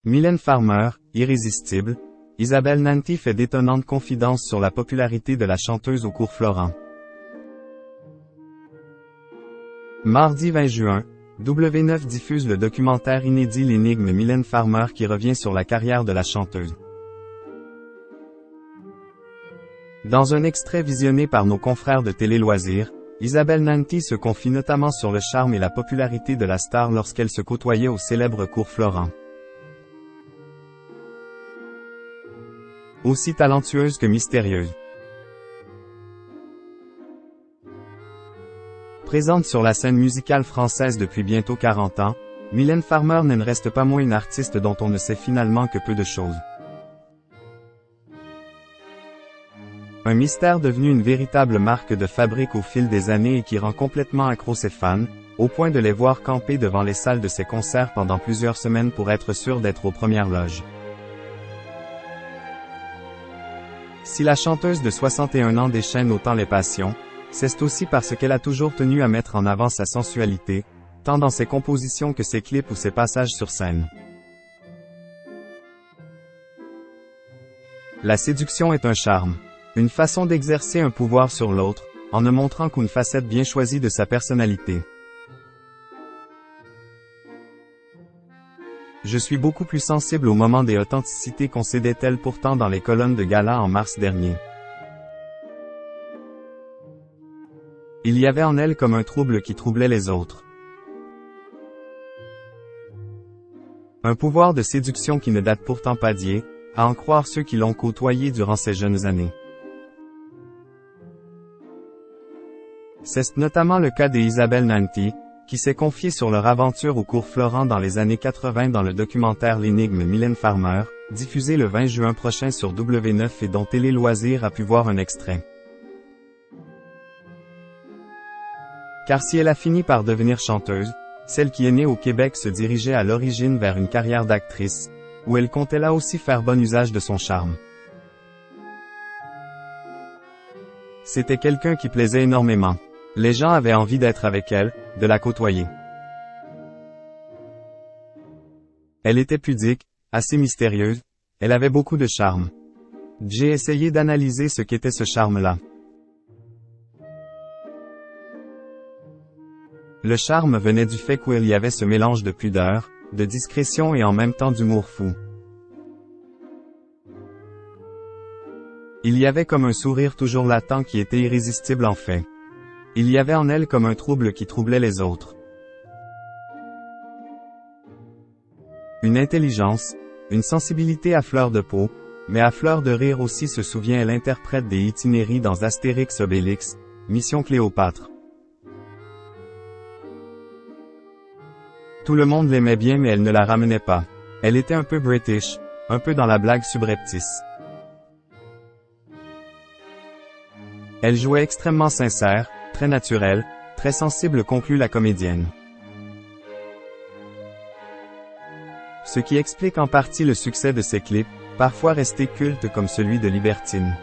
Mylène Farmer, irrésistible, Isabelle Nanty fait d'étonnantes confidences sur la popularité de la chanteuse au cours Florent. Mardi 20 juin, W9 diffuse le documentaire inédit L'énigme Mylène Farmer qui revient sur la carrière de la chanteuse. Dans un extrait visionné par nos confrères de Télé Loisirs, Isabelle Nanty se confie notamment sur le charme et la popularité de la star lorsqu'elle se côtoyait au célèbre cours Florent. Aussi talentueuse que mystérieuse. Présente sur la scène musicale française depuis bientôt 40 ans, Mylène Farmer ne reste pas moins une artiste dont on ne sait finalement que peu de choses. Un mystère devenu une véritable marque de fabrique au fil des années et qui rend complètement accro ses fans, au point de les voir camper devant les salles de ses concerts pendant plusieurs semaines pour être sûr d'être aux premières loges. Si la chanteuse de 61 ans déchaîne autant les passions, c'est aussi parce qu'elle a toujours tenu à mettre en avant sa sensualité, tant dans ses compositions que ses clips ou ses passages sur scène. La séduction est un charme, une façon d'exercer un pouvoir sur l'autre, en ne montrant qu'une facette bien choisie de sa personnalité. Je suis beaucoup plus sensible au moment des authenticités concédait-elle pourtant dans les colonnes de gala en mars dernier. Il y avait en elle comme un trouble qui troublait les autres. Un pouvoir de séduction qui ne date pourtant pas d'hier, à en croire ceux qui l'ont côtoyé durant ces jeunes années. C'est notamment le cas d'Isabelle Nanty, qui s'est confiée sur leur aventure au cours Florent dans les années 80 dans le documentaire L'énigme Mylène Farmer, diffusé le 20 juin prochain sur W9 et dont Télé Loisirs a pu voir un extrait. Car si elle a fini par devenir chanteuse, celle qui est née au Québec se dirigeait à l'origine vers une carrière d'actrice, où elle comptait là aussi faire bon usage de son charme. C'était quelqu'un qui plaisait énormément. Les gens avaient envie d'être avec elle, de la côtoyer. Elle était pudique, assez mystérieuse, elle avait beaucoup de charme. J'ai essayé d'analyser ce qu'était ce charme-là. Le charme venait du fait qu'il y avait ce mélange de pudeur, de discrétion et en même temps d'humour fou. Il y avait comme un sourire toujours latent qui était irrésistible en fait. Il y avait en elle comme un trouble qui troublait les autres. Une intelligence, une sensibilité à fleur de peau, mais à fleur de rire aussi se souvient elle interprète des itinéraires dans Astérix Obélix, Mission Cléopâtre. Tout le monde l'aimait bien mais elle ne la ramenait pas. Elle était un peu british, un peu dans la blague subreptice. Elle jouait extrêmement sincère, très naturelle, très sensible conclut la comédienne. Ce qui explique en partie le succès de ses clips, parfois restés cultes comme celui de Libertine.